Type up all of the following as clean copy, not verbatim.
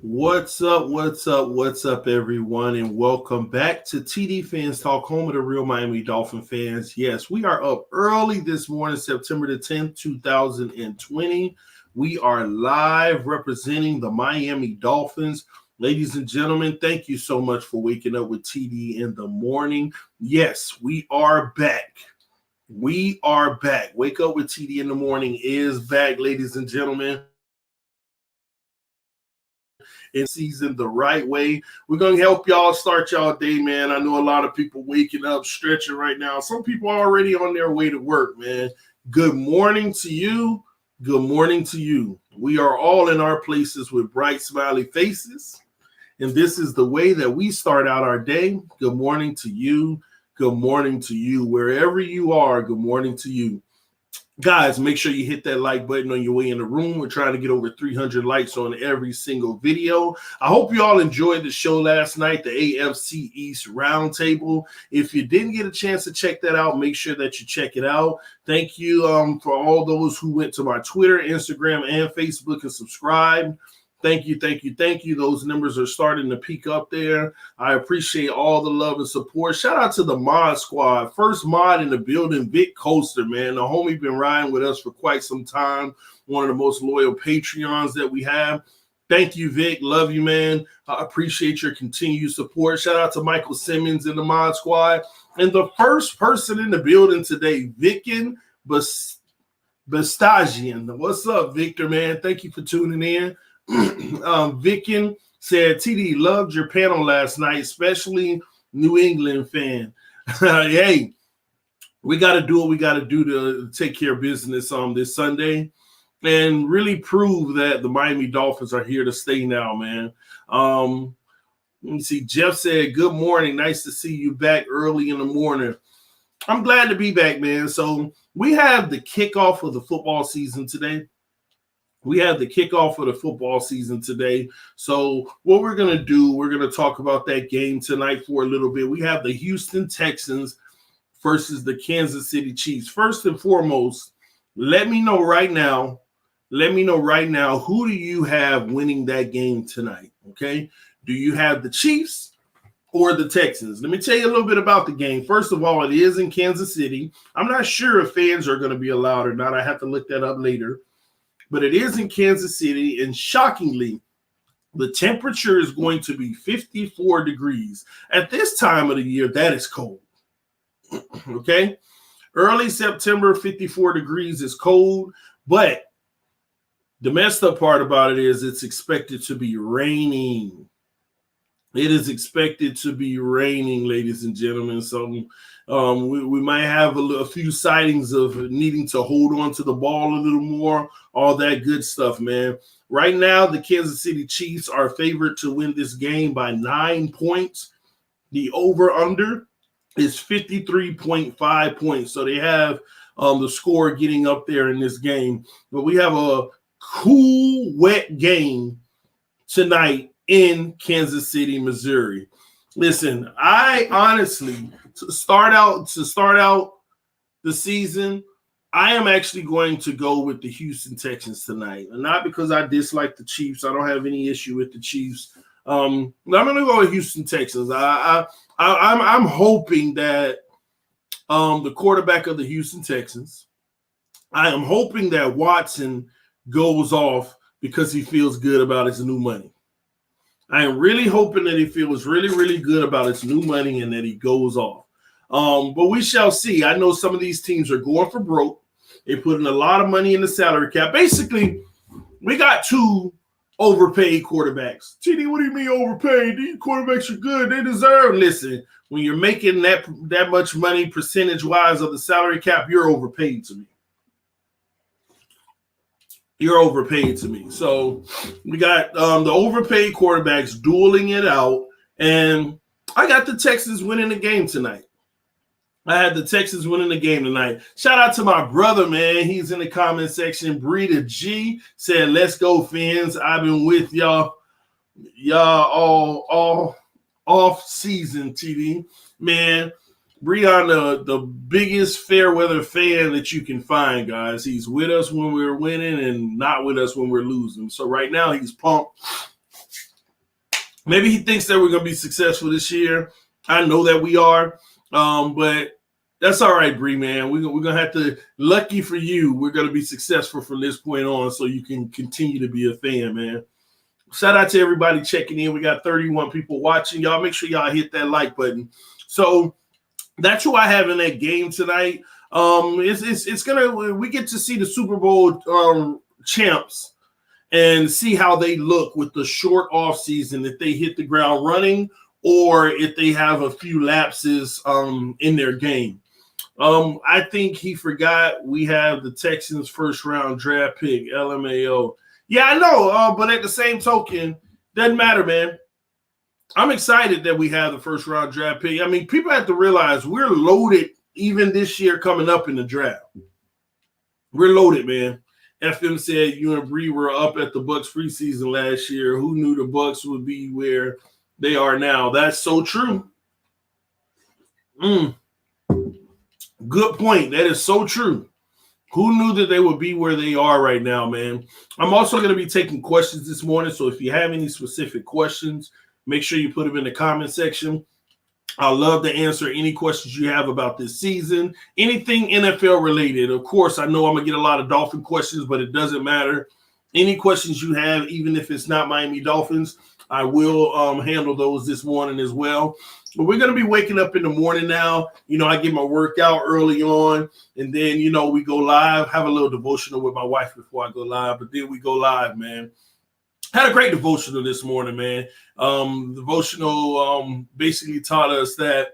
What's up? What's up, everyone? And welcome back to TDPHINSTALK, home of the real Miami Dolphin fans. Yes, we are up early this morning, September the 10th, 2020. We are live representing the Miami Dolphins. Ladies and gentlemen, thank you so much for waking up with TD in the morning. Yes, we are back. We are back. Wake up with TD in the morning is back, ladies and gentlemen. In season the right way. We're going to help y'all start y'all day, man. I know a lot of people waking up, stretching right now. Some people are already on their way to work, man. Good morning to you. Good morning to you. We are all in our places with bright, smiley faces. And this is the way that we start out our day. Good morning to you. Good morning to you. Wherever you are, good morning to you. Guys, make sure you hit that like button on your way in the room. We're trying to get over 300 likes on every single video. I hope you all enjoyed the show last night, the AFC East Roundtable. If you didn't get a chance to check that out, make sure that you check it out. Thank you for all those who went to my Twitter, Instagram, and Facebook and subscribed. Thank you. Those numbers are starting to peak up there. I appreciate all the love and support. Shout out to the mod squad. First mod in the building, Vic Coaster, man. The homie been riding with us for quite some time. One of the most loyal Patreons that we have. Thank you, Vic. Love you, man. I appreciate your continued support. Shout out to Michael Simmons in the mod squad. And the first person in the building today, Vickin Bastagian. What's up, Victor, man? Thank you for tuning in. Vickin said, TD, loved your panel last night, especially New England fan. Hey, we got to do what we got to do to take care of business on this Sunday and really prove that the Miami Dolphins are here to stay now, man. Let me see. Jeff said, good morning. Nice to see you back early in the morning. I'm glad to be back, man. So we have the kickoff of the football season today. So what we're going to do, we're going to talk about that game tonight for a little bit. We have the Houston Texans versus the Kansas City Chiefs. First and foremost, let me know right now, who do you have winning that game tonight, okay? Do you have the Chiefs or the Texans? Let me tell you a little bit about the game. First of all, it is in Kansas City. I'm not sure if fans are going to be allowed or not. I have to look that up later. But it is in Kansas City, and shockingly, the temperature is going to be 54 degrees. At this time of the year, that is cold, okay? Early September, 54 degrees is cold, but the messed up part about it is it's expected to be raining. It is expected to be raining, ladies and gentlemen. So we might have a few sightings of needing to hold on to the ball a little more, all that good stuff, man. Right now, the Kansas City Chiefs are favored to win this game by 9 points. The over-under is 53.5 points. So they have the score getting up there in this game. But we have a cool, wet game tonight in Kansas City, Missouri. Listen, I honestly, to start out the season, I am actually going to go with the Houston Texans tonight. And not because I dislike the Chiefs. I don't have any issue with the Chiefs. I'm going to go with Houston Texans. I'm hoping that the quarterback of the Houston Texans, I am hoping that Watson goes off because he feels good about his new money. I am really hoping that he feels really, really good about his new money and that he goes off. But we shall see. I know some of these teams are going for broke. They're putting a lot of money in the salary cap. Basically, we got two overpaid quarterbacks. TD, what do you mean overpaid? These quarterbacks are good. They deserve. Listen, when you're making that much money percentage-wise of the salary cap, you're overpaid to me. You're overpaid to me. So we got the overpaid quarterbacks dueling it out, and I got the Texans winning the game tonight. I had the Texans winning the game tonight. Shout out to my brother, man. He's in the comment section. Breeder G said, let's go, Fins. I've been with y'all all off season, TD. Man, Breon, the biggest fair weather fan that you can find, guys. He's with us when we're winning and not with us when we're losing. So right now he's pumped. Maybe he thinks that we're going to be successful this year. I know that we are, but that's all right, Bree, man. We're going to have to, lucky for you, we're going to be successful from this point on so you can continue to be a fan, man. Shout out to everybody checking in. We got 31 people watching. Y'all make sure y'all hit that like button. So that's who I have in that game tonight. It's gonna, we get to see the Super Bowl champs and see how they look with the short off season, if they hit the ground running or if they have a few lapses in their game. I think he forgot we have the Texans first round draft pick, LMAO. Yeah, I know, but at the same token, doesn't matter, man. I'm excited that we have the first round draft pick. I mean, people have to realize we're loaded even this year coming up in the draft. We're loaded, man. FM said you and Bree were up at the Bucs preseason last year. Who knew the Bucs would be where they are now? That's so true. Good point. That is so true. Who knew that they would be where they are right now, man? I'm also going to be taking questions this morning. So if you have any specific questions, make sure you put them in the comment section. I'd love to answer any questions you have about this season, anything NFL related. Of course, I know I'm going to get a lot of Dolphin questions, but it doesn't matter. Any questions you have, even if it's not Miami Dolphins, I will handle those this morning as well. But we're going to be waking up in the morning now. You know, I get my workout early on, and then, you know, we go live, have a little devotional with my wife before I go live, but then we go live, man. Had a great devotional this morning, man. Devotional basically taught us that,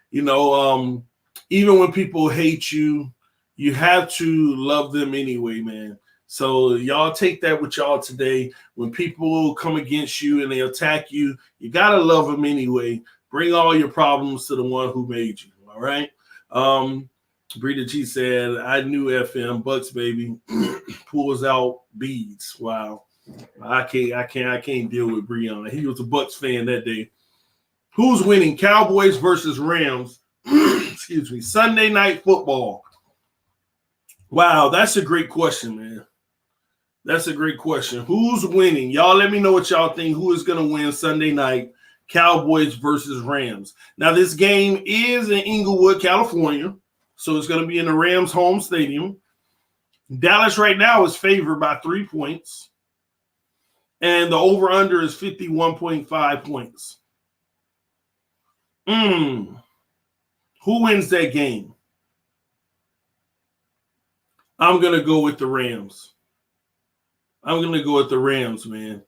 you know, even when people hate you, you have to love them anyway, man. So y'all take that with y'all today. When people come against you and they attack you, you got to love them anyway. Bring all your problems to the one who made you, all right? Breeda G said, I knew FM, Bucks, baby, pulls out beads. Wow. I can't deal with Breon. He was a Bucks fan that day. Who's winning? Cowboys versus Rams. Excuse me. Sunday night football. Wow, that's a great question, man. That's a great question. Who's winning? Y'all let me know what y'all think. Who is going to win Sunday night? Cowboys versus Rams. Now, this game is in Inglewood, California, so it's going to be in the Rams' home stadium. Dallas right now is favored by 3 points. And the over-under is 51.5 points. Who wins that game? I'm going to go with the Rams. I'm going to go with the Rams, man.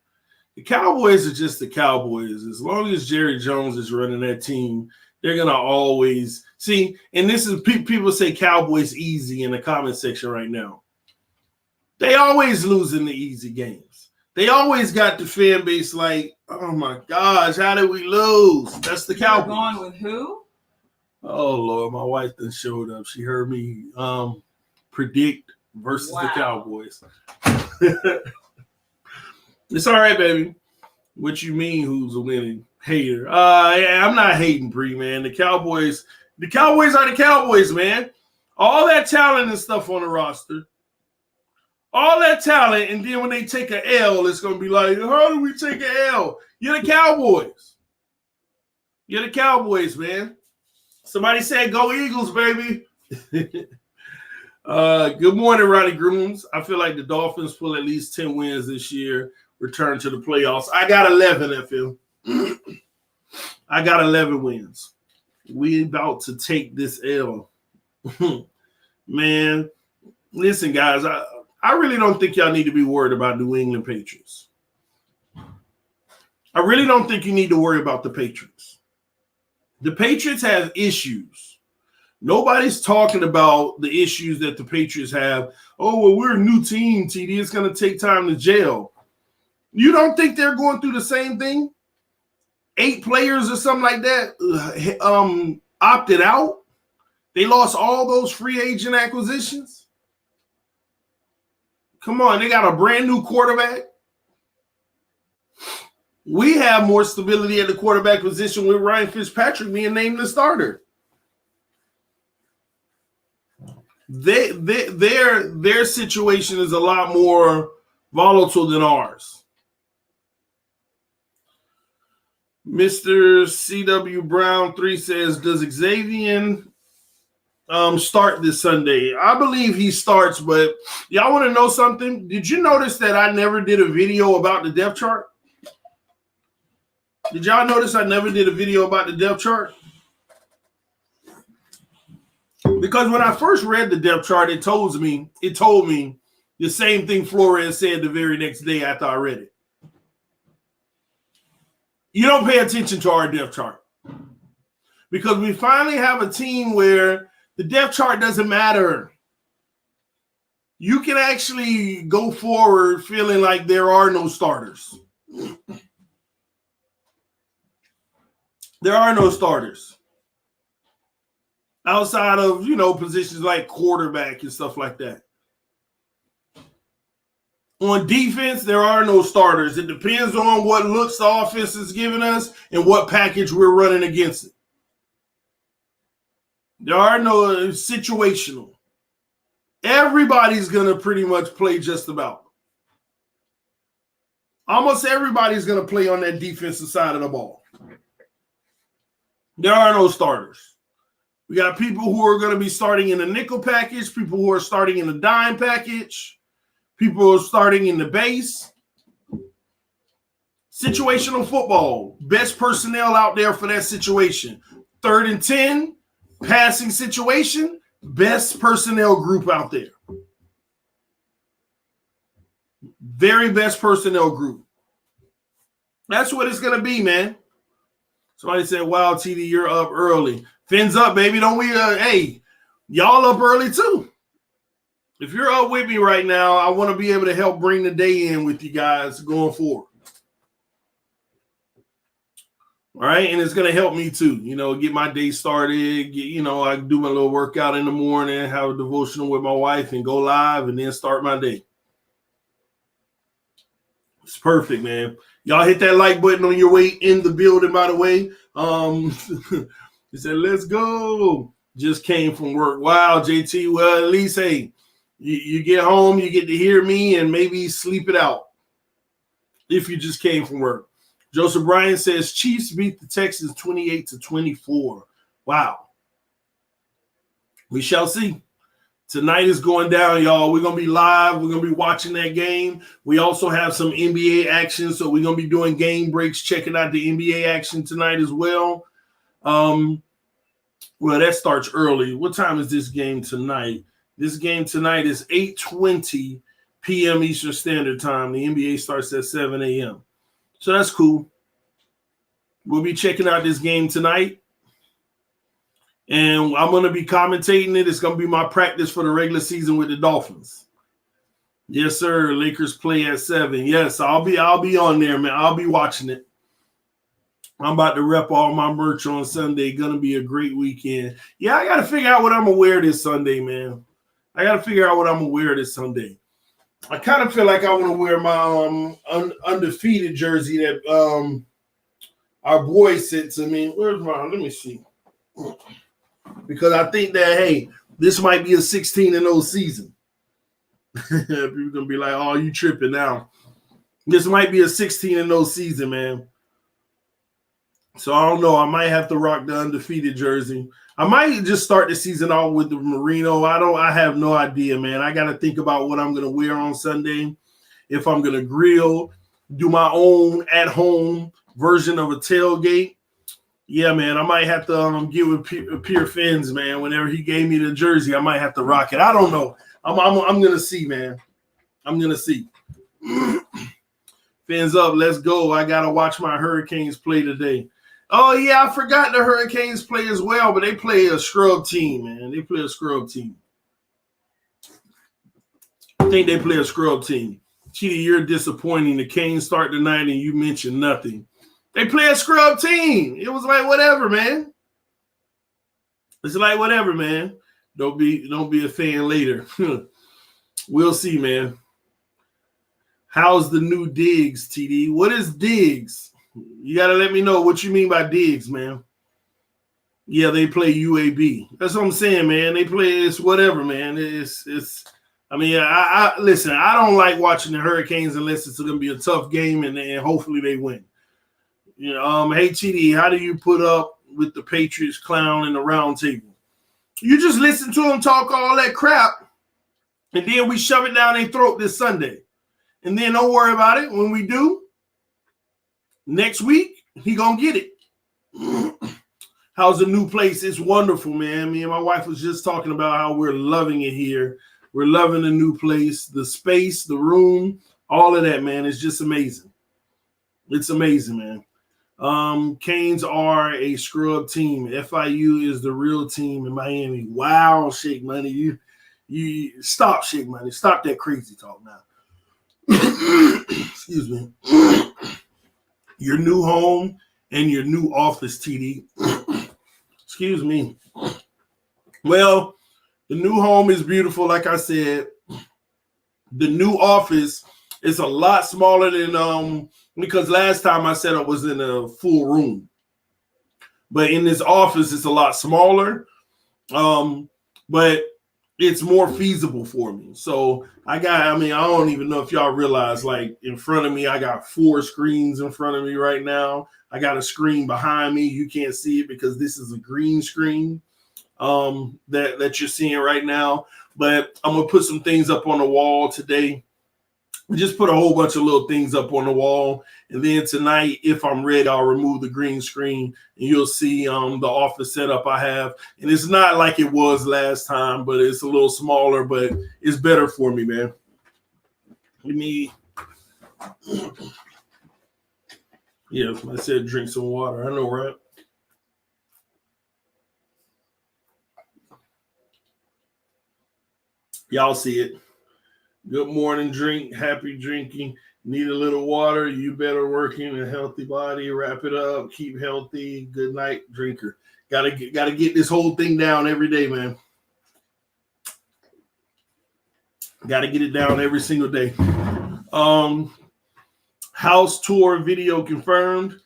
The Cowboys are just the Cowboys. As long as Jerry Jones is running that team, they're going to always – see, and this is – people say Cowboys easy in the comment section right now. They always lose in the easy games. They always got the fan base like, oh, my gosh, how did we lose? That's the Cowboys. You're going with who? Oh, Lord, my wife done showed up. She heard me predict versus the Cowboys. It's all right, baby. What you mean who's a winning hater? I'm not hating, Bree, man. The Cowboys are the Cowboys, man. All that talent and stuff on the roster. All that talent, and then when they take an L, it's going to be like, how do we take an L? You're the Cowboys. You're the Cowboys, man. Somebody said, go Eagles, baby. Good morning, Ronnie Grooms. I feel like the Dolphins pull at least 10 wins this year, return to the playoffs. I got 11, FL. I got 11 wins. We about to take this L. Man, listen, guys, I really don't think y'all need to be worried about New England Patriots. I really don't think you need to worry about the Patriots. The Patriots have issues. Nobody's talking about the issues that the Patriots have. Oh, well, we're a new team, TD. It's going to take time to gel. You don't think they're going through the same thing? 8 players or something like that opted out. They lost all those free agent acquisitions. Come on, they got a brand new quarterback. We have more stability at the quarterback position with Ryan Fitzpatrick being named the starter. Their situation is a lot more volatile than ours. Mr. CW Brown 3 says, does Xavier start this Sunday? I believe he starts, but y'all want to know something? Did you notice that I never did a video about the depth chart? Did y'all notice I never did a video about the depth chart? Because when I first read the depth chart, it told me the same thing Flores said the very next day after I read it. You don't pay attention to our depth chart because we finally have a team where the depth chart doesn't matter. You can actually go forward feeling like there are no starters. There are no starters outside of, positions like quarterback and stuff like that. On defense, there are no starters. It depends on what looks the offense is giving us and what package we're running against it. There are no situational. Everybody's going to pretty much play just about. Almost everybody's going to play on that defensive side of the ball. There are no starters. We got people who are going to be starting in the nickel package, people who are starting in the dime package. People are starting in the base. Situational football. Best personnel out there for that situation. 3rd and 10, passing situation. Best personnel group out there. Very best personnel group. That's what it's going to be, man. Somebody said, wow, TD, you're up early. Fins up, baby. Don't we? Hey, y'all up early too. If you're up with me right now, I want to be able to help bring the day in with you guys going forward. All right. And it's going to help me too, get my day started. I do my little workout in the morning, have a devotional with my wife and go live and then start my day. It's perfect, man. Y'all hit that like button on your way in the building, by the way. He said, let's go. Just came from work. Wow, JT. Well, at least, hey, you get home, you get to hear me and maybe sleep it out if you just came from work. Joseph Bryan says Chiefs beat the Texans 28-24. Wow. We shall see. Tonight is going down, y'all. We're going to be live. We're going to be watching that game. We also have some NBA action, so we're going to be doing game breaks, checking out the NBA action tonight as well. Well, that starts early. What time is this game tonight? This game tonight is 8:20 p.m. Eastern Standard Time. The NBA starts at 7 a.m. So that's cool. We'll be checking out this game tonight. And I'm going to be commentating it. It's going to be my practice for the regular season with the Dolphins. Yes, sir. Lakers play at 7. Yes, I'll be on there, man. I'll be watching it. I'm about to rep all my merch on Sunday. Going to be a great weekend. Yeah, I got to figure out what I'm going to wear this Sunday, man. I got to figure out what I'm going to wear this Sunday. I kind of feel like I want to wear my undefeated jersey that our boy sent to me. Where's mine? Let me see. Because I think that, hey, this might be a 16-0 season. People going to be like, oh, you tripping now. This might be a 16-0 season, man. So I don't know. I might have to rock the undefeated jersey. I might just start the season off with the merino. I have no idea, man. I got to think about what I'm going to wear on Sunday. If I'm going to grill, do my own at-home version of a tailgate. Yeah, man, I might have to get with Pierre Fins, man. Whenever he gave me the jersey, I might have to rock it. I don't know. I'm going to see, man. I'm going to see. Fins up. Let's go. I got to watch my Hurricanes play today. Oh, yeah, I forgot the Hurricanes play as well, but they play a scrub team, man. They play a scrub team. I think they play a scrub team. Cheetah, you're disappointing. The Canes start tonight and you mentioned nothing. They play a scrub team. It was like, whatever, man. It's like, whatever, man. Don't be a fan later. We'll see, man. How's the new Diggs, TD? What is Diggs? You got to let me know what you mean by Diggs, man. Yeah, they play UAB. That's what I'm saying, man. They play, it's whatever, man. I mean, I listen, I don't like watching the Hurricanes unless it's going to be a tough game and hopefully they win. You know, hey TD, how do you put up with the Patriots clown in the round table? You just listen to them talk all that crap, and then we shove it down their throat this Sunday. And then don't worry about it. When we do, next week, he gonna get it. How's the new place? It's wonderful, man. Me and my wife was just talking about how we're loving it here. We're loving the new place, the space, the room, all of that, man. It's just amazing. It's amazing, man. Canes are a scrub team. FIU is the real team in Miami. Wow, Shake Money. You stop, Shake Money. Stop that crazy talk now. Excuse me. Your new home and your new office, TD. Excuse me. Well, the new home is beautiful, like I said. The new office is a lot smaller than because last time I said it was in a full room. But in this office, it's a lot smaller. But it's more feasible for me. So I don't even know if y'all realize, like, in front of me, I got 4 screens in front of me right now. I got a screen behind me. You can't see it because this is a green screen that you're seeing right now. But I'm going to put some things up on the wall today. We just put a whole bunch of little things up on the wall. And then tonight, if I'm ready, I'll remove the green screen and you'll see the office setup I have. And it's not like it was last time, but it's a little smaller, but it's better for me, man. Yeah, I said drink some water. I know, right? Y'all see it. Good morning, drink. Happy drinking. Need a little water. You better working a healthy body. Wrap it up. Keep healthy. Good night, drinker. Gotta get this whole thing down every day, man. Gotta get it down every single day. House tour video confirmed.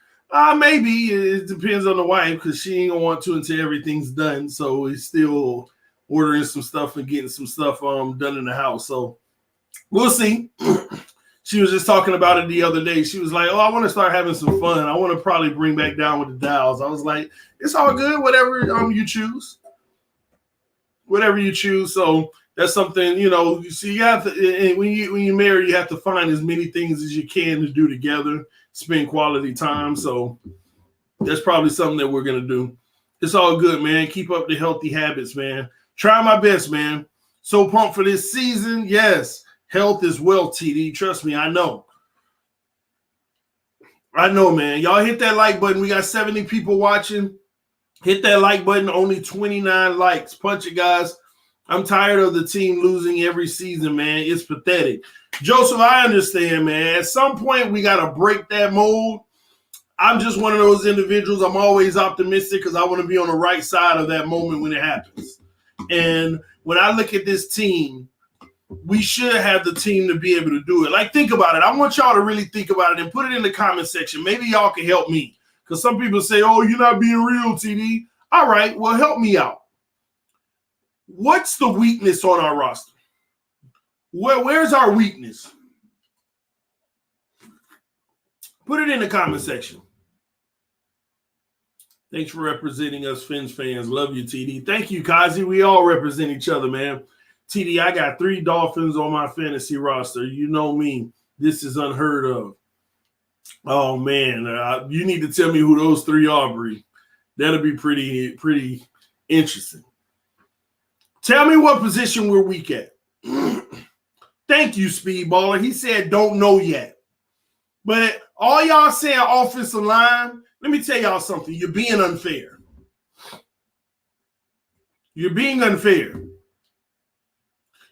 Maybe it depends on the wife because she ain't gonna want to until everything's done. So he's still ordering some stuff and getting some stuff done in the house. So we'll see. She was just talking about it the other day. She was like, "Oh, I want to start having some fun. I want to probably bring back Down with the Dials." I was like, "It's all good. Whatever you choose. Whatever you choose." So that's something, you see, you have to, when you marry, you have to find as many things as you can to do together, spend quality time. So that's probably something that we're going to do. It's all good, man. Keep up the healthy habits, man. Try my best, man. So pumped for this season. Yes. Health is wealth, TD. Trust me, I know. I know, man. Y'all hit that like button. We got 70 people watching. Hit that like button. Only 29 likes. Punch it, guys. I'm tired of the team losing every season, man. It's pathetic. Joseph, I understand, man. At some point, we got to break that mold. I'm just one of those individuals. I'm always optimistic because I want to be on the right side of that moment when it happens. And when I look at this team, we should have the team to be able to do it. Like, think about it. I want y'all to really think about it and put it in the comment section. Maybe y'all can help me because some people say, "Oh, you're not being real, TD." All right, well, help me out. What's the weakness on our roster? Where's our weakness? Put it in the comment section. Thanks for representing us, Fins fans. Love you, TD. Thank you, Kazi. We all represent each other, man. TD, I got 3 Dolphins on my fantasy roster. You know me. This is unheard of. Oh, man. You need to tell me who those 3 are, Bree. That'll be pretty interesting. Tell me what position we're weak at. Thank you, Speedballer. He said don't know yet. But all y'all saying offensive line, let me tell y'all something. You're being unfair. You're being unfair.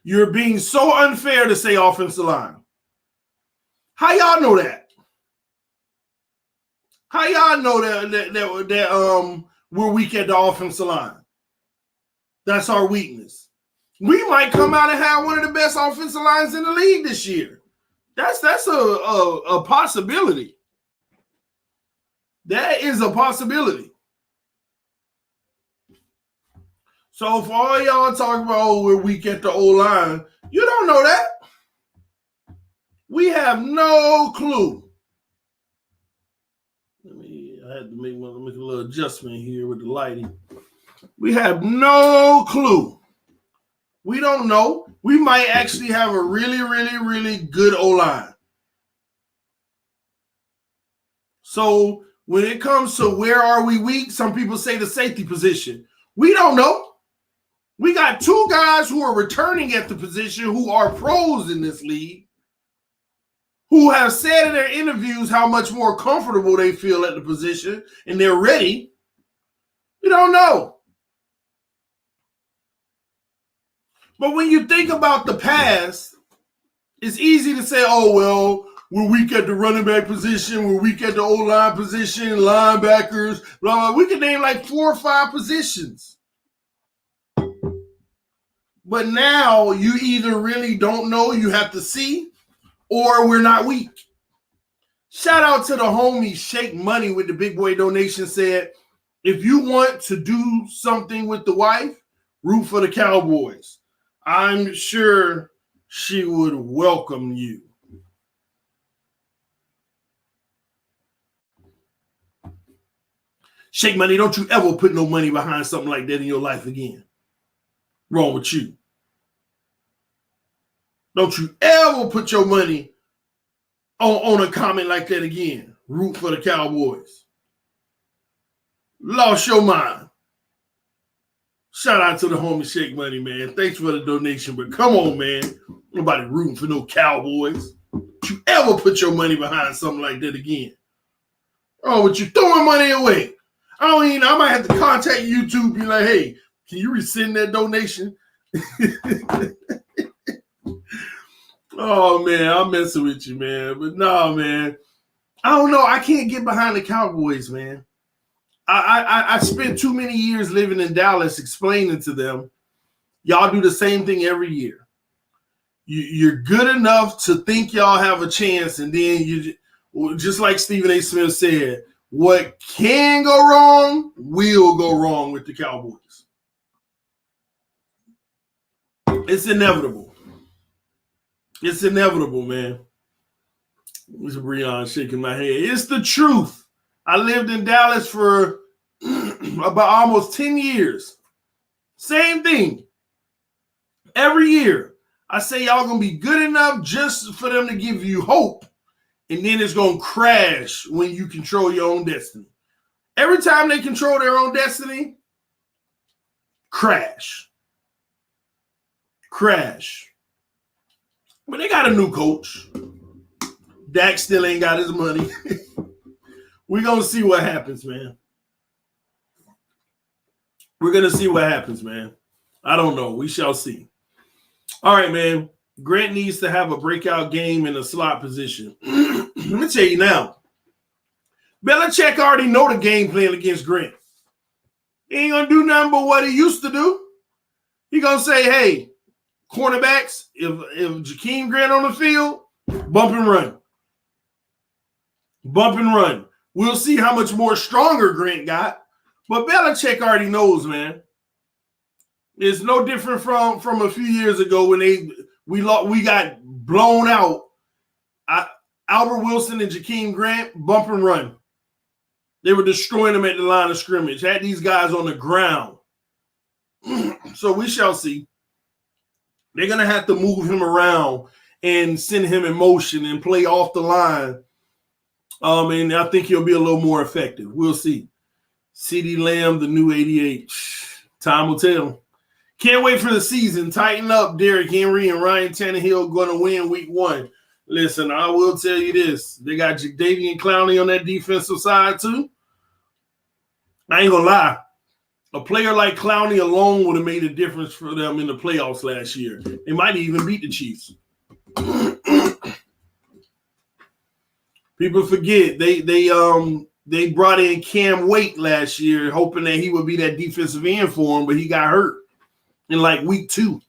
You're being so unfair to say offensive line. How y'all know that? How y'all know that we're weak at the offensive line? That's our weakness. We might come out and have one of the best offensive lines in the league this year. That's a possibility. That is a possibility. So for all y'all talking about, "Oh, we're weak at the O-line," you don't know that. We have no clue. I had to make a little adjustment here with the lighting. We have no clue. We don't know. We might actually have a really, really, really good O-line. So when it comes to where are we weak, some people say the safety position. We don't know. We got two guys who are returning at the position who are pros in this league, who have said in their interviews how much more comfortable they feel at the position and they're ready. We don't know. But when you think about the past, it's easy to say, oh, well, we're weak at the running back position, we're weak at the O-line position, linebackers, blah, blah. We can name like 4 or 5 positions. But now you either really don't know, you have to see, or we're not weak. Shout out to the homie Shake Money with the big boy donation said, if you want to do something with the wife, root for the Cowboys. I'm sure she would welcome you. Shake Money, don't you ever put no money behind something like that in your life again. Wrong with you. Don't you ever put your money on a comment like that again. Root for the Cowboys. Lost your mind. Shout out to the homie Shake Money, man. Thanks for the donation, but come on, man. Nobody rooting for no Cowboys. Don't you ever put your money behind something like that again. Oh, but you throwing money away. I might have to contact YouTube, be like, hey, can you rescind that donation? Oh, man, I'm messing with you, man. But no, man. I don't know. I can't get behind the Cowboys, man. I spent too many years living in Dallas explaining to them, y'all do the same thing every year. You're good enough to think y'all have a chance, and then you, just like Stephen A. Smith said, what can go wrong will go wrong with the Cowboys. It's inevitable. It's inevitable, man. Mr. Breon shaking my head. It's the truth. I lived in Dallas for about almost 10 years. Same thing. Every year. I say y'all going to be good enough just for them to give you hope. And then it's going to crash when you control your own destiny. Every time they control their own destiny, crash. Crash. But they got a new coach. Dak still ain't got his money. We're going to see what happens, man. We're going to see what happens, man. I don't know. We shall see. All right, man. Grant needs to have a breakout game in a slot position. Let me tell you now. Belichick already know the game plan against Grant. He ain't going to do nothing but what he used to do. He going to say, hey, cornerbacks, if Jakeem Grant on the field, bump and run. Bump and run. We'll see how much more stronger Grant got. But Belichick already knows, man. It's no different from a few years ago when we got blown out. Albert Wilson and Jakeem Grant, bump and run. They were destroying them at the line of scrimmage. Had these guys on the ground. So we shall see. They're going to have to move him around and send him in motion and play off the line. And I think he'll be a little more effective. We'll see. CeeDee Lamb, the new 88. Time will tell. Can't wait for the season. Tighten up, Derrick Henry and Ryan Tannehill going to win week 1. Listen, I will tell you this. They got Jadeveon Clowney on that defensive side too. I ain't going to lie. A player like Clowney alone would have made a difference for them in the playoffs last year. They might even beat the Chiefs. People forget they brought in Cam Wake last year, hoping that he would be that defensive end for him, but he got hurt in like week 2.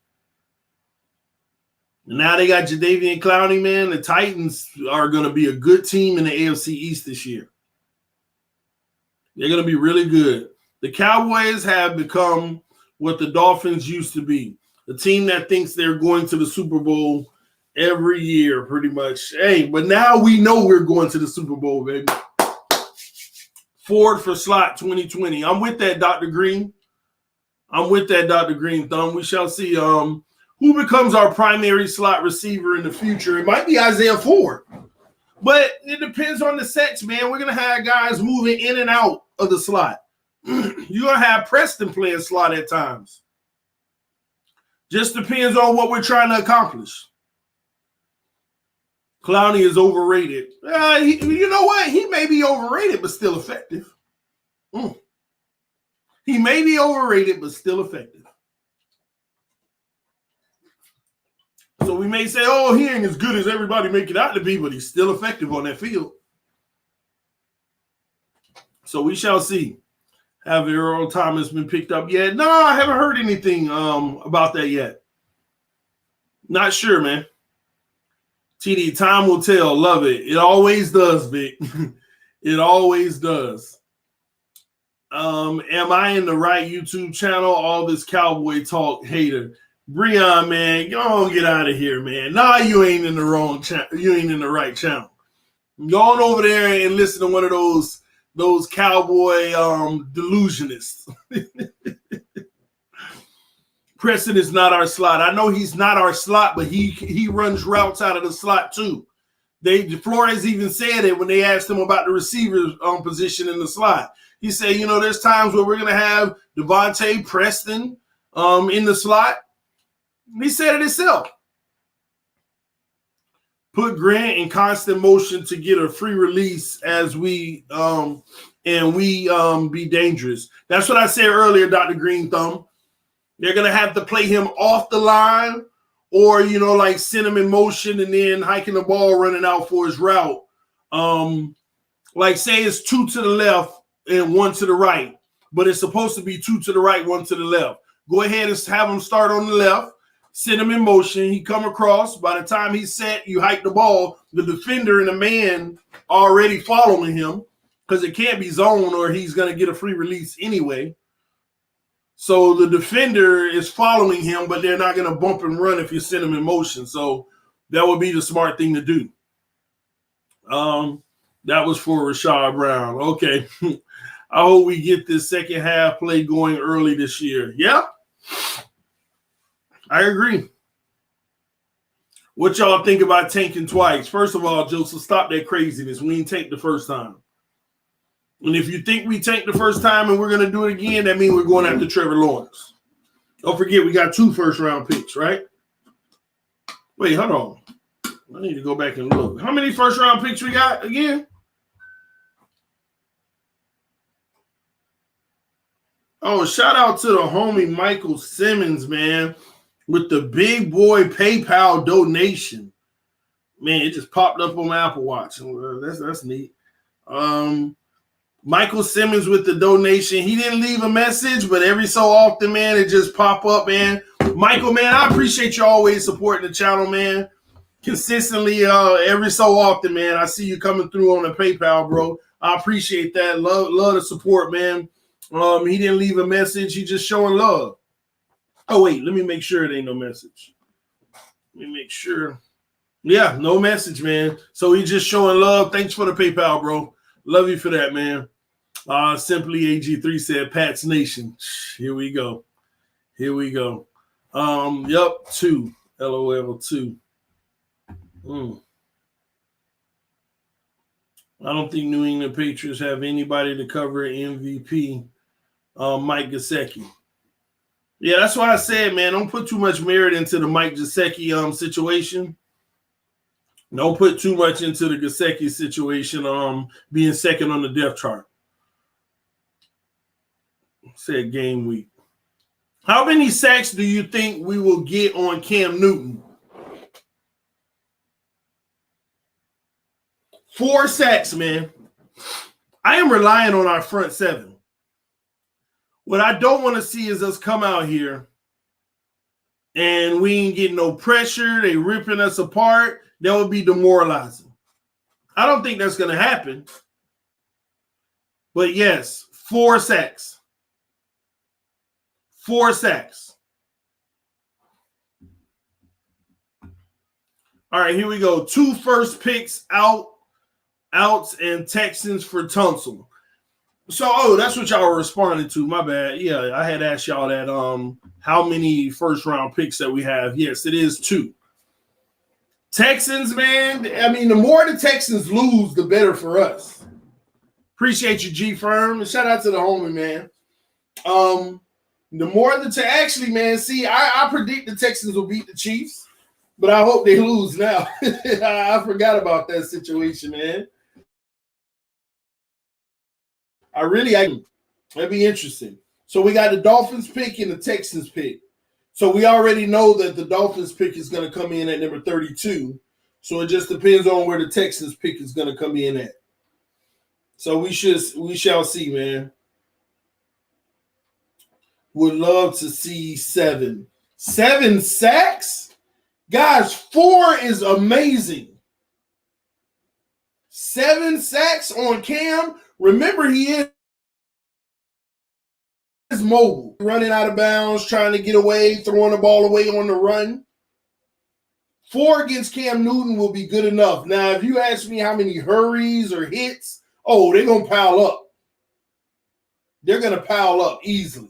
And now they got Jadeveon Clowney, man. The Titans are going to be a good team in the AFC East this year. They're going to be really good. The Cowboys have become what the Dolphins used to be, a team that thinks they're going to the Super Bowl every year, pretty much. Hey, but now we know we're going to the Super Bowl, baby. Ford for slot 2020. I'm with that, Dr. Green. I'm with that, Dr. Green Thumb. We shall see who becomes our primary slot receiver in the future. It might be Isaiah Ford, but it depends on the sets, man. We're going to have guys moving in and out of the slot. You're going to have Preston playing slot at times. Just depends on what we're trying to accomplish. Clowney is overrated. You know what? He may be overrated, but still effective. He may be overrated, but still effective. So we may say, oh, he ain't as good as everybody make it out to be, but he's still effective on that field. So we shall see. Have Earl Thomas been picked up yet? No, I haven't heard anything about that yet. Not sure, man. TD, time will tell. Love it. It always does, Vic. It always does. Am I in the right YouTube channel? All this cowboy talk, hater. Breon, man, go on, get out of here, man. Nah, you ain't in the wrong channel. You ain't in the right channel. Go on over there and listen to one of those cowboy delusionists. Preston is not our slot. I know he's not our slot, but he runs routes out of the slot too. Flores even said it when they asked him about the receiver position in the slot. He said, there's times where we're going to have Devontae Preston in the slot. He said it himself. Put Grant in constant motion to get a free release as we be dangerous. That's what I said earlier, Dr. Green Thumb. They're going to have to play him off the line or, like send him in motion and then hiking the ball, running out for his route. Like say it's 2 to the left and 1 to the right, but it's supposed to be 2 to the right, 1 to the left. Go ahead and have him start on the left, send him in motion. He come across. By the time he's set, you hike the ball. The defender and the man already following him because it can't be zone or he's going to get a free release anyway. So the defender is following him, but they're not going to bump and run if you send him in motion. So that would be the smart thing to do. That was for Rashad Brown. Okay. I hope we get this second half play going early this year. Yeah, I agree. What y'all think about tanking twice? First of all, Joseph, stop that craziness. We ain't tanked the first time. And if you think we tanked the first time and we're going to do it again, that means we're going after Trevor Lawrence. Don't forget, we got 2 first-round picks, right? Wait, hold on. I need to go back and look. How many first-round picks we got again? Oh, shout out to the homie Michael Simmons, man, with the big boy PayPal donation. Man, it just popped up on my Apple Watch. That's neat. Michael Simmons with the donation. He didn't leave a message, but every so often, man, it just pop up, man. Michael, man, I appreciate you always supporting the channel, man. Consistently, every so often, man. I see you coming through on the PayPal, bro. I appreciate that. Love the support, man. He didn't leave a message. He just showing love. Oh, wait, let me make sure it ain't no message. Let me make sure. Yeah, no message, man. So he just showing love. Thanks for the PayPal, bro. Love you for that, man. Simply AG3 said Pat's Nation. Here we go. Here we go. Yep, 2. LOL 2. I don't think New England Patriots have anybody to cover MVP. Mike Gesicki. Yeah, that's why I said, man, don't put too much merit into the Mike Gesicki situation. Don't put too much into the Gesicki situation, being second on the depth chart. Said game week. How many sacks do you think we will get on Cam Newton? 4 sacks, man. I am relying on our front 7. What I don't want to see is us come out here and we ain't getting no pressure. They ripping us apart. That would be demoralizing. I don't think that's going to happen. But yes, 4 sacks. 4 sacks. All right, here we go. 2 first picks outs and Texans for Tunsil. So, that's what y'all were responding to. My bad. Yeah, I had asked y'all that. How many first round picks that we have? Yes, it is 2. Texans, man. I mean, the more the Texans lose, the better for us. Appreciate you, G Firm, and shout out to the homie, man. The more actually, man. See, I predict the Texans will beat the Chiefs, but I hope they lose now. I forgot about that situation, man. That'd be interesting. So we got the Dolphins pick and the Texans pick. So we already know that the Dolphins pick is going to come in at number 32. So it just depends on where the Texans pick is going to come in at. So we shall see, man. Would love to see 7. 7 sacks? Guys, 4 is amazing. 7 sacks on Cam. Remember, he is mobile, running out of bounds, trying to get away, throwing the ball away on the run. 4 against Cam Newton will be good enough. Now, if you ask me how many hurries or hits, they're going to pile up. They're going to pile up easily.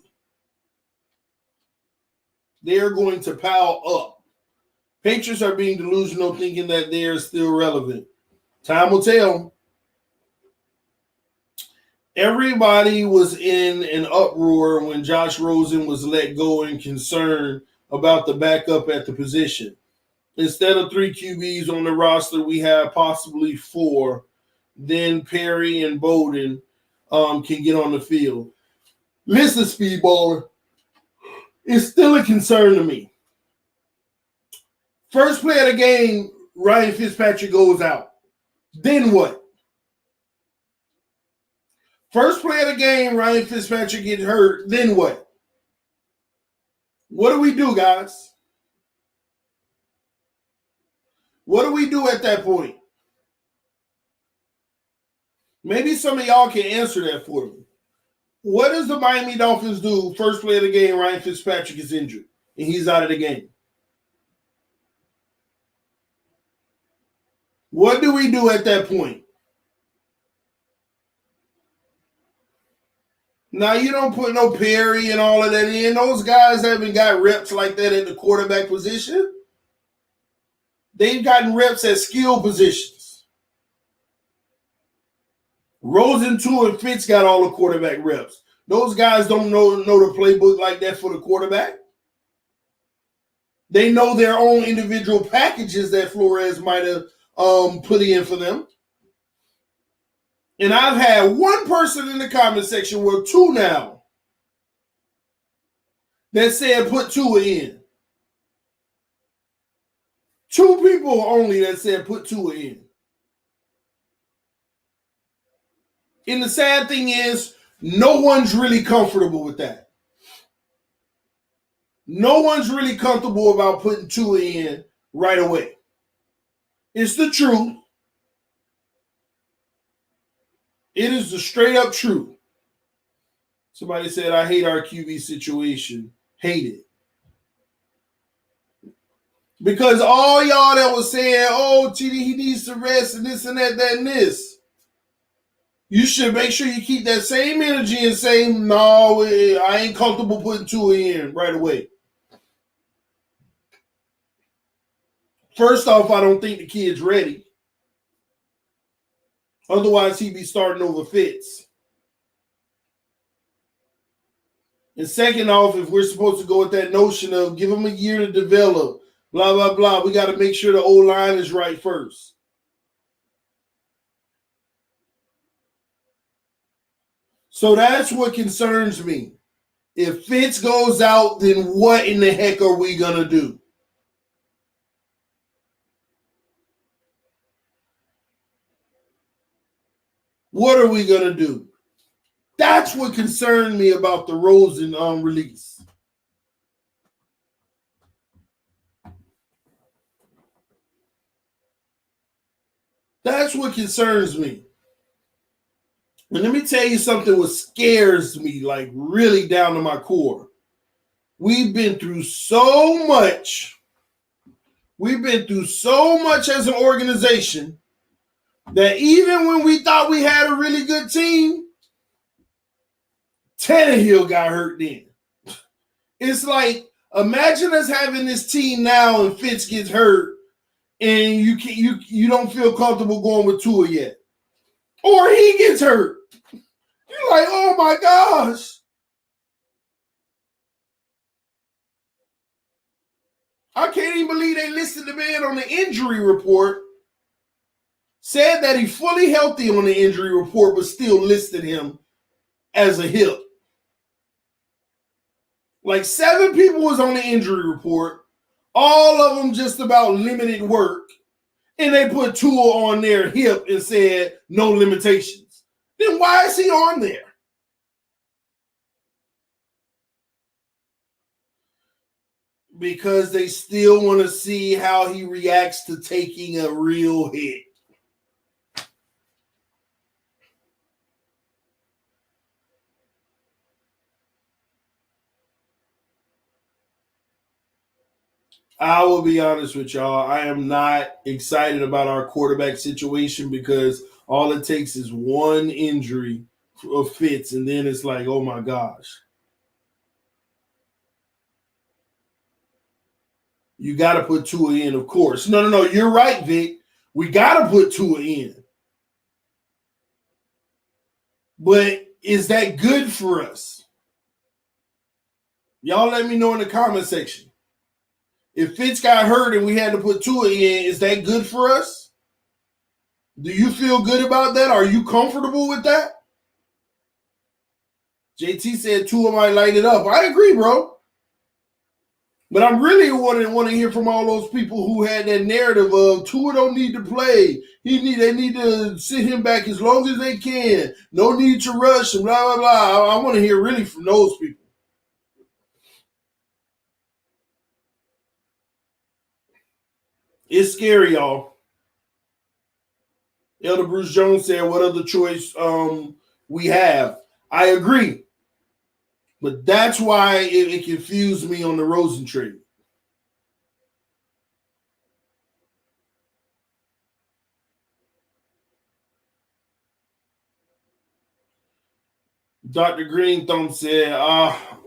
They're going to pile up. Patriots are being delusional, thinking that they're still relevant. Time will tell. Everybody was in an uproar when Josh Rosen was let go and concerned about the backup at the position. Instead of 3 QBs on the roster, we have possibly 4. Then Perry and Bowden can get on the field. Listen, Speedballer, it's still a concern to me. First play of the game, Ryan Fitzpatrick goes out. Then what? First play of the game, Ryan Fitzpatrick gets hurt. Then what? What do we do, guys? What do we do at that point? Maybe some of y'all can answer that for me. What does the Miami Dolphins do? First play of the game, Ryan Fitzpatrick is injured, and he's out of the game. What do we do at that point? Now, you don't put no Perry and all of that in. Those guys haven't got reps like that at the quarterback position. They've gotten reps at skill positions. Rosen, too, and Fitz got all the quarterback reps. Those guys don't know the playbook like that for the quarterback. They know their own individual packages that Flores might have put in for them. And I've had one person in the comment section, well, 2 now, that said put Tua in. 2 people only that said put Tua in. And the sad thing is, no one's really comfortable with that. No one's really comfortable about putting Tua in right away. It's the truth. It is the straight up truth. Somebody said, I hate our QB situation. Hate it. Because all y'all that was saying, TD, he needs to rest and this and that and this. You should make sure you keep that same energy and say, no, I ain't comfortable putting Tua in right away. First off, I don't think the kid's ready. Otherwise, he'd be starting over Fitz. And second off, if we're supposed to go with that notion of give him a year to develop, blah, blah, blah, we got to make sure the O-line is right first. So that's what concerns me. If Fitz goes out, then what in the heck are we going to do? What are we going to do? That's what concerned me about the Rosen release. That's what concerns me. And let me tell you something what scares me, like really down to my core. We've been through so much. We've been through so much as an organization that even when we thought we had a really good team, Tannehill got hurt then. It's like, imagine us having this team now and Fitz gets hurt and you don't feel comfortable going with Tua yet. Or he gets hurt. You're like, oh my gosh. I can't even believe they listed the man on the injury report. Said that he's fully healthy on the injury report, but still listed him as a hip. Like 7 people was on the injury report. All of them just about limited work. And they put Tua on their hip and said no limitations. Then why is he on there? Because they still want to see how he reacts to taking a real hit. I will be honest with y'all. I am not excited about our quarterback situation because all it takes is one injury of Fitz, and then it's like, oh my gosh. You got to put Tua in, of course. No. You're right, Vic. We got to put Tua in. But is that good for us? Y'all let me know in the comment section. If Fitz got hurt and we had to put Tua in, is that good for us? Do you feel good about that? Are you comfortable with that? JT said Tua might light it up. I agree, bro. But I'm really want to hear from all those people who had that narrative of Tua don't need to play. They need to sit him back as long as they can. No need to rush and blah, blah, blah. I want to hear really from those people. It's scary, y'all. Elder Bruce Jones said, what other choice we have? I agree. But that's why it confused me on the Rosen trade. Dr. Green Thumb said,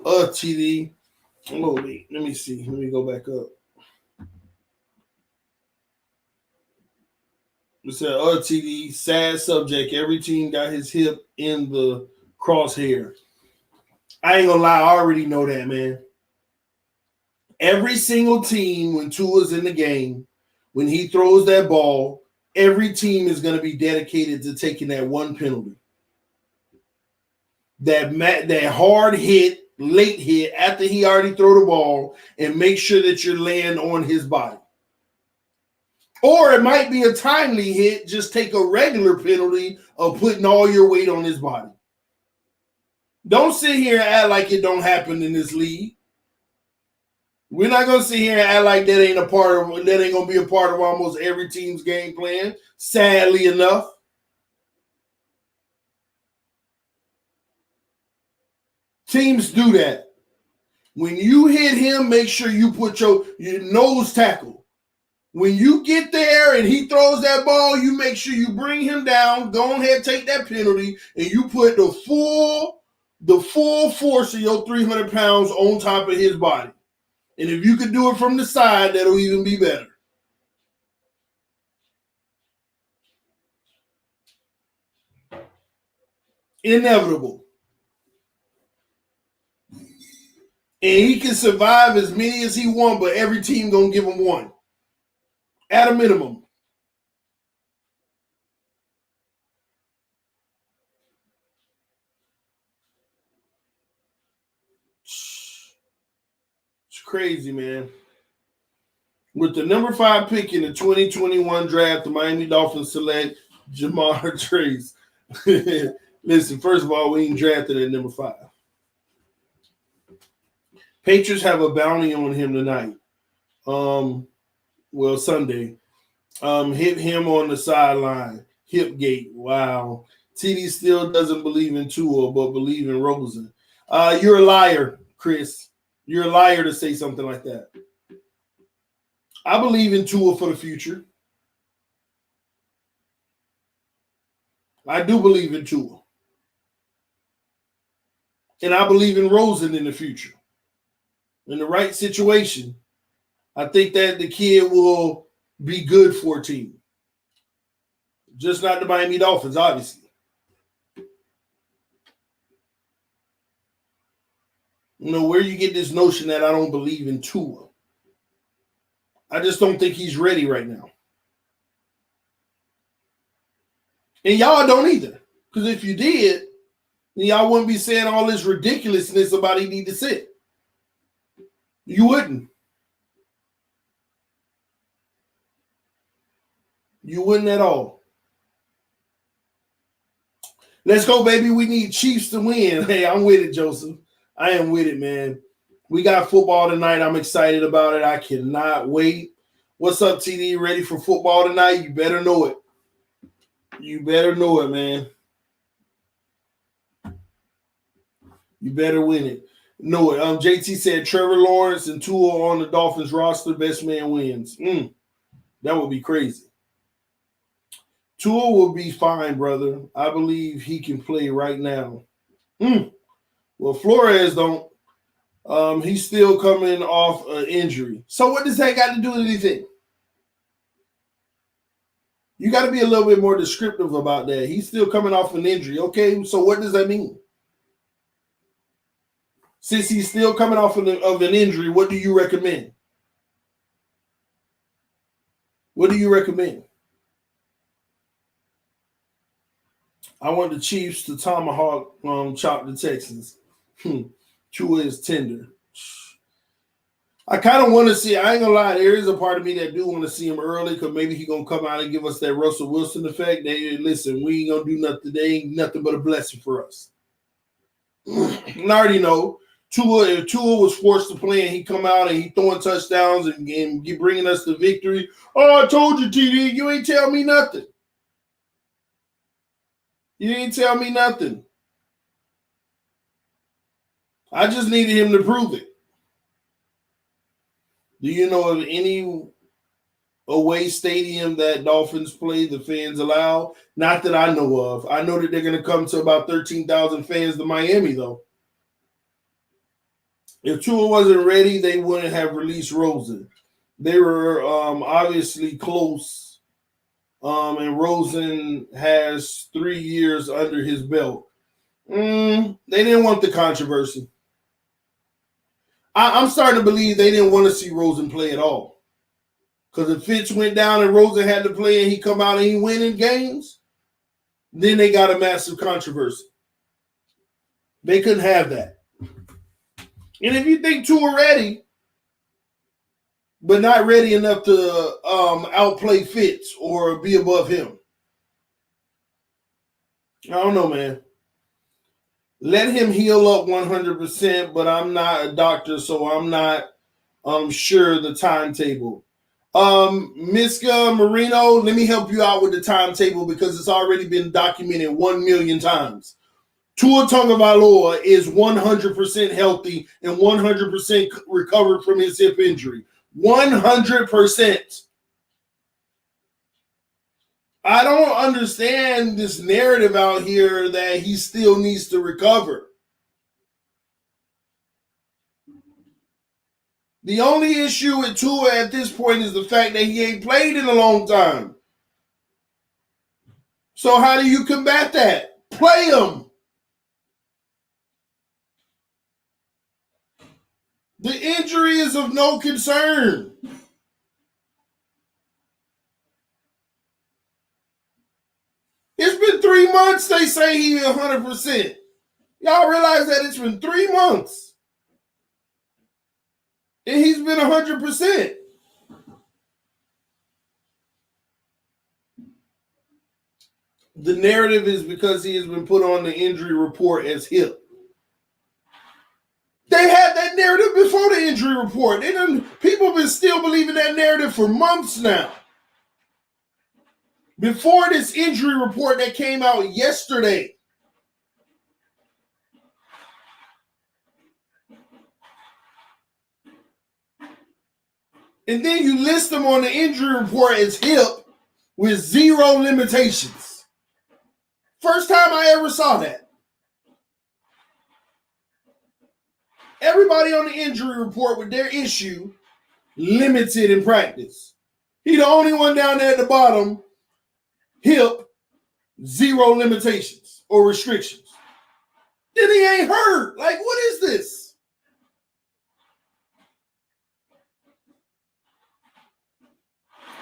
TD. Oh, wait, let me see. Let me go back up. It said, TD, sad subject. Every team got his hip in the crosshair. I ain't gonna lie, I already know that, man. Every single team, when Tua's in the game, when he throws that ball, every team is going to be dedicated to taking that one penalty. That hard hit, late hit, after he already threw the ball, and make sure that you're laying on his body. Or it might be a timely hit, just take a regular penalty of putting all your weight on his body. Don't sit here and act like it don't happen in this league. We're not gonna sit here and act like that ain't gonna be a part of almost every team's game plan. Sadly enough, teams do that. When you hit him, make sure you put your nose tackle. When you get there and he throws that ball, you make sure you bring him down. Go ahead, take that penalty, and you put the full force of your 300 pounds on top of his body. And if you can do it from the side, that'll even be better. Inevitable. And he can survive as many as he wants, but every team gonna give him one. At a minimum. It's crazy, man. With the number 5 pick in the 2021 draft, the Miami Dolphins select Jamar Chase. Listen, first of all, we ain't drafted at number 5. Patriots have a bounty on him tonight. Sunday. Hit him on the sideline. Hip gate. Wow. TD still doesn't believe in Tua, but believe in Rosen. You're a liar, Chris. You're a liar to say something like that. I believe in Tua for the future. I do believe in Tua. And I believe in Rosen in the future. In the right situation, I think that the kid will be good for a team. Just not the Miami Dolphins, obviously. You know, where you get this notion that I don't believe in Tua. I just don't think he's ready right now. And y'all don't either. Because if you did, then y'all wouldn't be saying all this ridiculousness about he need to sit. You wouldn't. You wouldn't at all. Let's go, baby. We need Chiefs to win. Hey, I'm with it, Joseph. I am with it, man. We got football tonight. I'm excited about it. I cannot wait. What's up, TD? Ready for football tonight? You better know it. You better know it, man. You better win it. Know it. JT said Trevor Lawrence and Tua on the Dolphins roster. Best man wins. That would be crazy. Tua will be fine, brother. I believe he can play right now. Well, Flores don't. He's still coming off an injury. So what does that got to do with anything? You got to be a little bit more descriptive about that. He's still coming off an injury. Okay, so what does that mean? Since he's still coming off of an injury, what do you recommend? What do you recommend? I want the Chiefs to tomahawk chop the Texans. Tua is tender. I kind of want to see, I ain't going to lie, there is a part of me that do want to see him early because maybe he's going to come out and give us that Russell Wilson effect. Listen, we ain't going to do nothing today. Ain't nothing but a blessing for us. And I already know, if Tua was forced to play and he come out and he throwing touchdowns and bringing us the victory. Oh, I told you, TD, you ain't tell me nothing. You didn't tell me nothing. I just needed him to prove it. Do you know of any away stadium that Dolphins play the fans allow? Not that I know of. I know that they're going to come to about 13,000 fans to Miami, though. If Tua wasn't ready, they wouldn't have released Rosen. They were obviously close, and Rosen has 3 years under his belt. They didn't want the controversy. I'm starting to believe they didn't want to see Rosen play at all. Because if Fitz went down and Rosen had to play and he come out and he winning games, then they got a massive controversy. They couldn't have that. And if you think Tua ready, but not ready enough to outplay Fitz or be above him, I don't know, man. Let him heal up 100%, but I'm not a doctor, so I'm not sure the timetable. Miska Marino, let me help you out with the timetable because it's already been documented 1 million times. Tua Tagovailoa is 100% healthy and 100% recovered from his hip injury. 100%. I don't understand this narrative out here that he still needs to recover. The only issue with Tua at this point is the fact that he ain't played in a long time. So how do you combat that? Play him. The injury is of no concern. It's been 3 months, they say he's 100%. Y'all realize that it's been 3 months. And he's been 100%. The narrative is because he has been put on the injury report as hip. They had that narrative before the injury report. People have been still believing that narrative for months now. Before this injury report that came out yesterday. And then you list them on the injury report as hip with 0 limitations. First time I ever saw that. Everybody on the injury report with their issue limited in practice. He the only one down there at the bottom, hip, 0 limitations or restrictions. Then he ain't hurt. Like, what is this?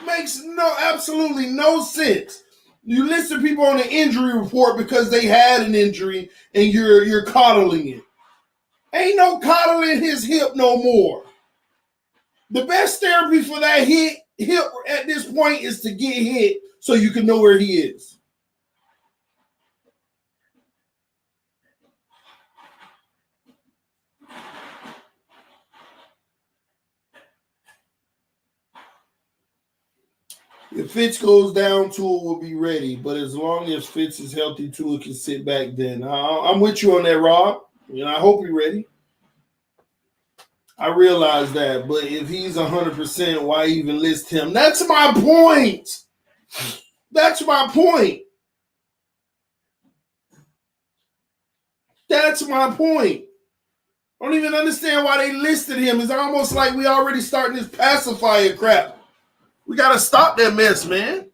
Makes absolutely no sense. You listen to people on the injury report because they had an injury and you're coddling it. Ain't no coddling his hip no more. The best therapy for that hip at this point is to get hit so you can know where he is. If Fitz goes down, Tua will be ready. But as long as Fitz is healthy, Tua can sit back then. I'm with you on that, Rob. I hope he's ready. I realize that. But if he's 100%, why even list him? That's my point. That's my point. That's my point. I don't even understand why they listed him. It's almost like we already starting this pacifier crap. We got to stop that mess, man.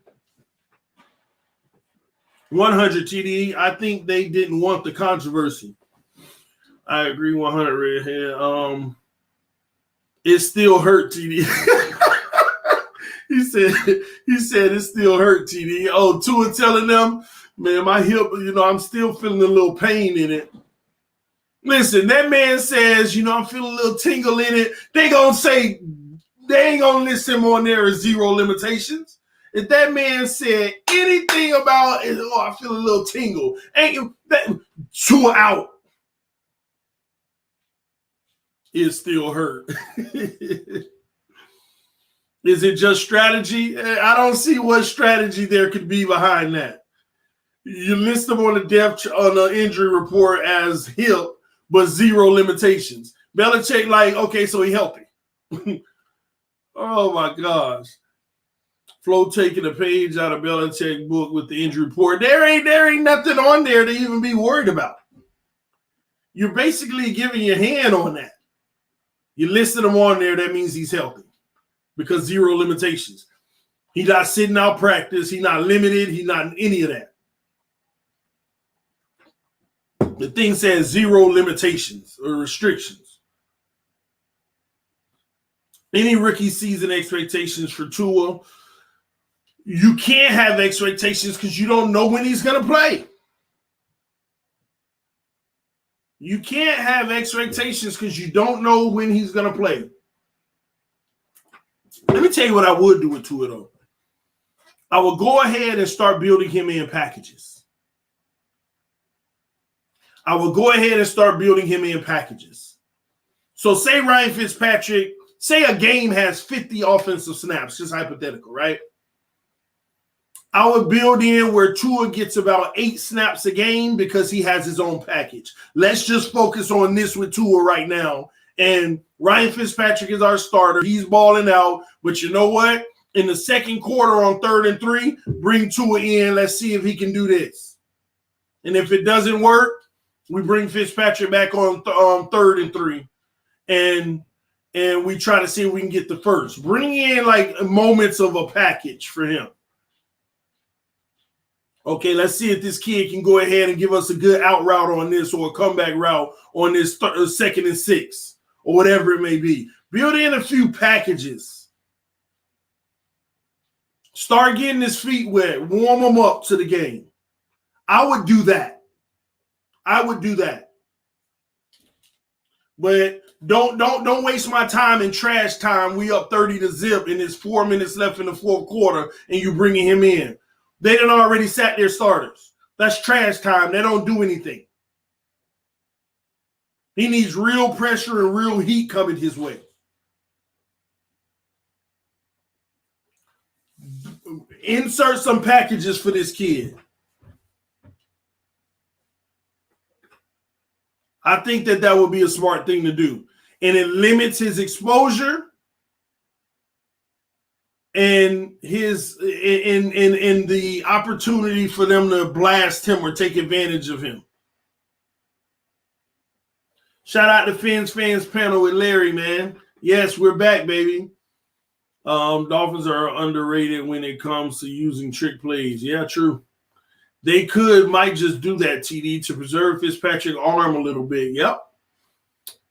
100 TD. I think they didn't want the controversy. I agree 100 right here. It still hurt, TD. He said it still hurt, TD. Oh, Tua telling them, man, my hip, I'm still feeling a little pain in it. Listen, that man says, I'm feeling a little tingle in it. They gonna say, they ain't gonna list him on there as 0 limitations. If that man said anything about, I feel a little tingle, ain't that Tua out? It still hurt. Is it just strategy? I don't see what strategy there could be behind that. You list them on the injury report as hip, but 0 limitations. Belichick, like, okay, so he healthy. Oh my gosh. Flo taking a page out of Belichick book with the injury report. There ain't nothing on there to even be worried about. You're basically giving your hand on that. You listed him on there, that means he's healthy. Because 0 limitations. He's not sitting out practice. He's not limited. He's not in any of that. The thing says 0 limitations or restrictions. Any rookie season expectations for Tua? You can't have expectations because you don't know when he's going to play. You can't have expectations because you don't know when he's going to play. Let me tell you what I would do with Tua, though. I would go ahead and start building him in packages. So say Ryan Fitzpatrick, say a game has 50 offensive snaps, just hypothetical, right? I would build in where Tua gets about 8 snaps a game because he has his own package. Let's just focus on this with Tua right now. And Ryan Fitzpatrick is our starter. He's balling out. But you know what? In the second quarter on 3rd and 3, bring Tua in. Let's see if he can do this. And if it doesn't work, we bring Fitzpatrick back on 3rd and 3. And we try to see if we can get the first. Bring in like moments of a package for him. Okay, let's see if this kid can go ahead and give us a good out route on this or a comeback route on this 2nd and 6 or whatever it may be. Build in a few packages. Start getting his feet wet. Warm him up to the game. I would do that. But don't waste my time in trash time. We up 30-0 and there's 4 minutes left in the 4th quarter and you bringing him in. They done already sat their starters. That's trash time. They don't do anything. He needs real pressure and real heat coming his way. Insert some packages for this kid. I think that would be a smart thing to do. And it limits his exposure and his in the opportunity for them to blast him or take advantage of him. Shout out to Fins Fans panel with Larry, man. Yes, we're back, baby. Dolphins are underrated when it comes to using trick plays. Yeah, true. They might just do that, TD, to preserve Fitzpatrick's arm a little bit. Yep.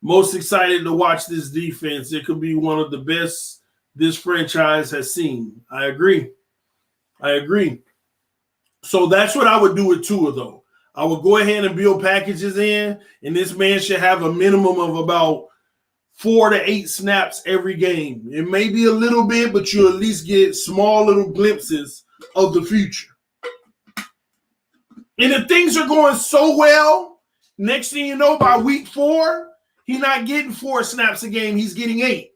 Most excited to watch this defense. It could be one of the best this franchise has seen. I agree. So that's what I would do with Tua, though. I would go ahead and build packages in, and this man should have a minimum of about 4 to 8 snaps every game. It may be a little bit, but you'll at least get small little glimpses of the future. And if things are going so well, next thing you know, by week 4, he's not getting 4 snaps a game. He's getting 8.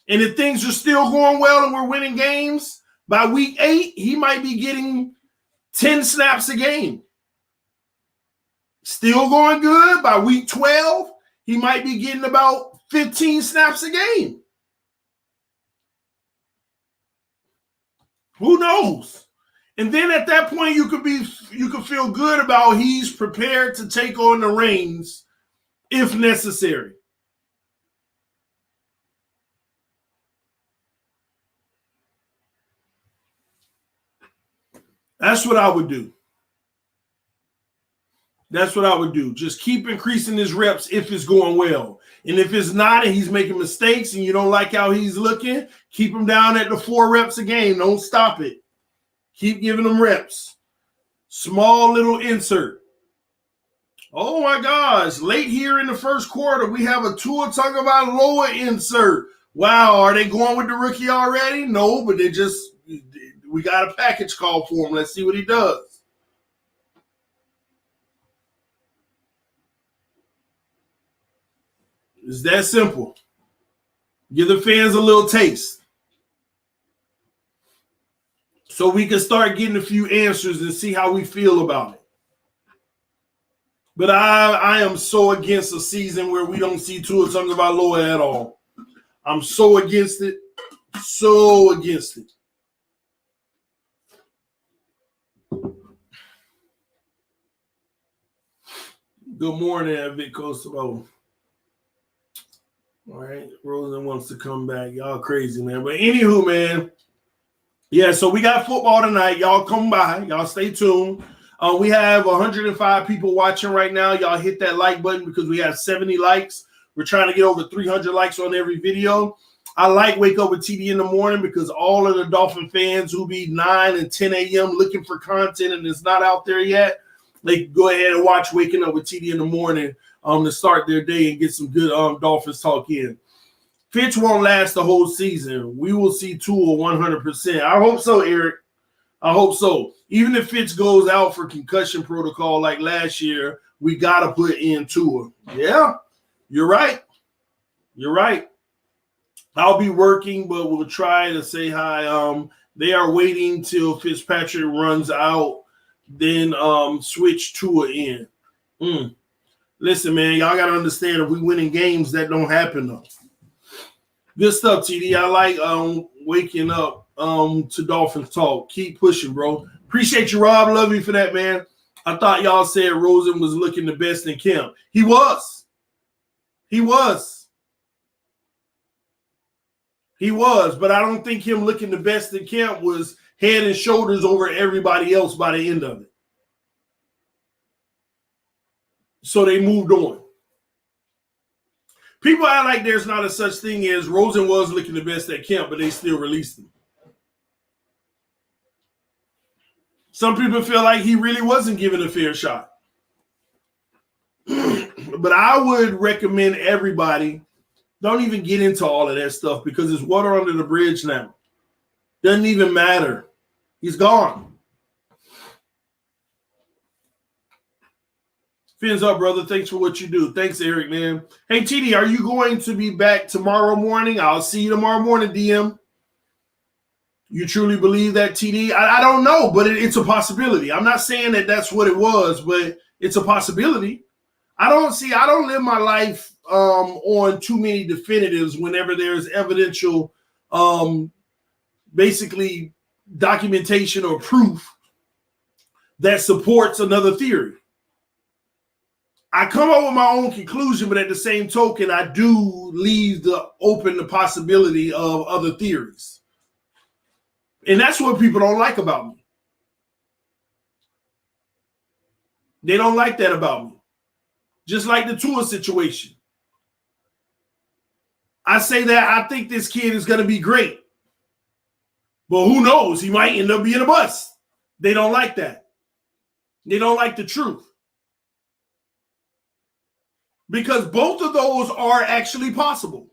And if things are still going well and we're winning games, by week 8, he might be getting 10 snaps a game. Still going good. By week 12, he might be getting about 15 snaps a game. Who knows? And then at that point, you could feel good about he's prepared to take on the reins if necessary. That's what I would do. Just keep increasing his reps if it's going well. And if it's not and he's making mistakes and you don't like how he's looking, keep him down at the 4 reps a game. Don't stop it. Keep giving him reps. Small little insert. Oh, my gosh. Late here in the first quarter, we have a Tua Tagovailoa insert. Wow, are they going with the rookie already? No, but we got a package call for him. Let's see what he does. It's that simple. Give the fans a little taste. So we can start getting a few answers and see how we feel about it. But I am so against a season where we don't see Tua Tagovailoa at all. I'm so against it. So against it. Good morning, Vic Kosovo. All right, Rosen wants to come back. Y'all crazy, man. But anywho, man. Yeah, so we got football tonight. Y'all come by. Y'all stay tuned. We have 105 people watching right now. Y'all hit that like button because we have 70 likes. We're trying to get over 300 likes on every video. I like Wake Up with TD in the morning because all of the Dolphin fans who be 9 and 10 a.m. looking for content and it's not out there yet, they can go ahead and watch Waking Up with TD in the morning to start their day and get some good Dolphins talk in. Fitch won't last the whole season. We will see Tua 100%. I hope so, Eric. I hope so. Even if Fitch goes out for concussion protocol like last year, we got to put in Tua. Yeah, you're right. I'll be working, but we'll try to say hi. They are waiting till Fitzpatrick runs out, then switch Tua in. Listen, man, y'all got to understand if we winning games, that don't happen, though. Good stuff, TD. I like waking up to Dolphins talk. Keep pushing, bro. Appreciate you, Rob. Love you for that, man. I thought y'all said Rosen was looking the best in camp. He was, but I don't think him looking the best in camp was head and shoulders over everybody else by the end of it. So they moved on. People act like there's not a such thing as Rosen was looking the best at camp, but they still released him. Some people feel like he really wasn't given a fair shot. But I would recommend everybody don't even get into all of that stuff because it's water under the bridge now. Doesn't even matter. He's gone. Fins up, brother. Thanks for what you do. Thanks, Eric, man. Hey, TD, are you going to be back tomorrow morning? I'll see you tomorrow morning, DM. You truly believe that, TD? I don't know, but it's a possibility. I'm not saying that that's what it was, but it's a possibility. I don't live my life on too many definitives whenever there's evidential, basically documentation or proof that supports another theory. I come up with my own conclusion, but at the same token, I do leave open the possibility of other theories. And that's what people don't like about me. They don't like that about me. Just like the Tua situation. I say that I think this kid is going to be great. But who knows? He might end up being a bust. They don't like that. They don't like the truth. Because both of those are actually possible.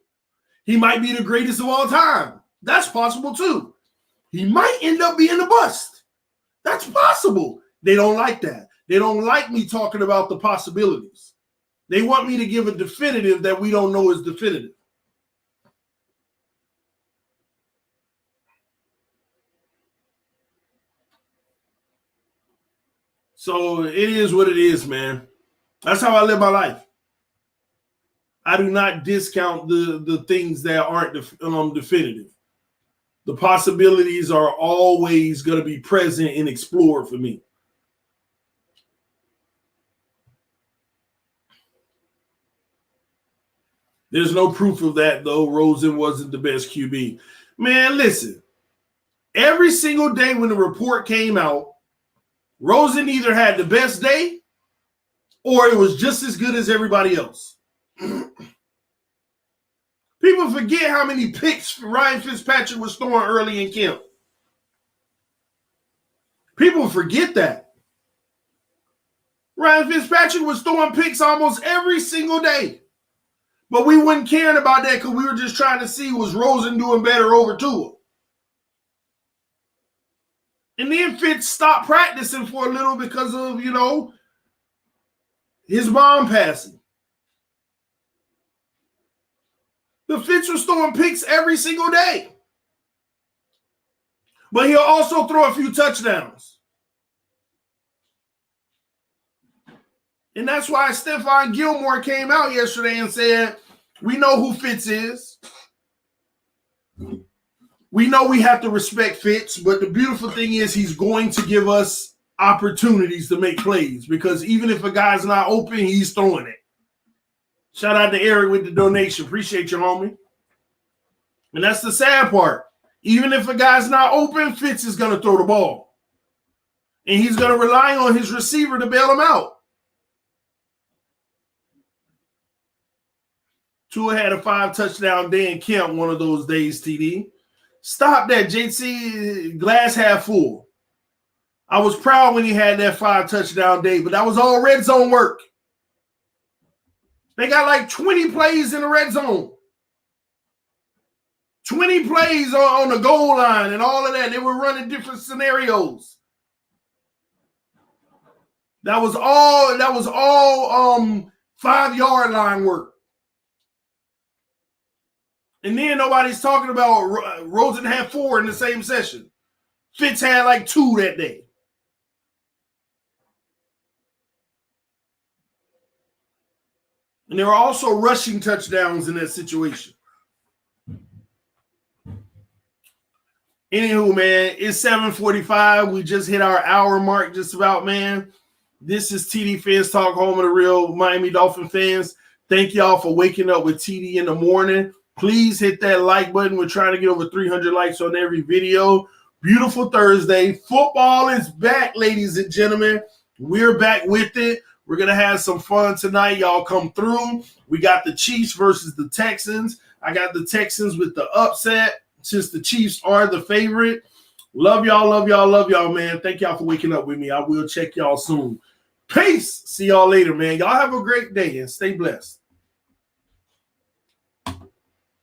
He might be the greatest of all time. That's possible too. He might end up being a bust. That's possible. They don't like that. They don't like me talking about the possibilities. They want me to give a definitive that we don't know is definitive. So it is what it is, man. That's how I live my life. I do not discount the things that aren't definitive. The possibilities are always going to be present and explored for me. There's no proof of that, though. Rosen wasn't the best QB. Man, listen. Every single day when the report came out, Rosen either had the best day or it was just as good as everybody else. People forget how many picks Ryan Fitzpatrick was throwing early in camp. People forget that. Ryan Fitzpatrick was throwing picks almost every single day. But we weren't caring about that because we were just trying to see was Rosen doing better over Tua. And then Fitz stopped practicing for a little because of, his mom passing. The Fitz was throwing picks every single day. But he'll also throw a few touchdowns. And that's why Stephon Gilmore came out yesterday and said, we know who Fitz is. We know we have to respect Fitz, but the beautiful thing is he's going to give us opportunities to make plays because even if a guy's not open, he's throwing it. Shout out to Eric with the donation. Appreciate you, homie. And that's the sad part. Even if a guy's not open, Fitz is going to throw the ball. And he's going to rely on his receiver to bail him out. Tua had a 5-touchdown day in camp one of those days, TD. Stop that, JC. Glass half full. I was proud when he had that 5-touchdown day, but that was all red zone work. They got like 20 plays in the red zone. 20 plays on the goal line and all of that. They were running different scenarios. That was all 5-yard line work. And then nobody's talking about Rosen had 4 in the same session. Fitz had like 2 that day. And there were also rushing touchdowns in that situation. Anywho, man, it's 7:45. We just hit our hour mark just about, man. This is TD Fans Talk, home of the real Miami Dolphin fans. Thank y'all for waking up with TD in the morning. Please hit that like button. We're trying to get over 300 likes on every video. Beautiful Thursday. Football is back, ladies and gentlemen. We're back with it. We're going to have some fun tonight. Y'all come through. We got the Chiefs versus the Texans. I got the Texans with the upset since the Chiefs are the favorite. Love y'all, love y'all, love y'all, man. Thank y'all for waking up with me. I will check y'all soon. Peace. See y'all later, man. Y'all have a great day and stay blessed.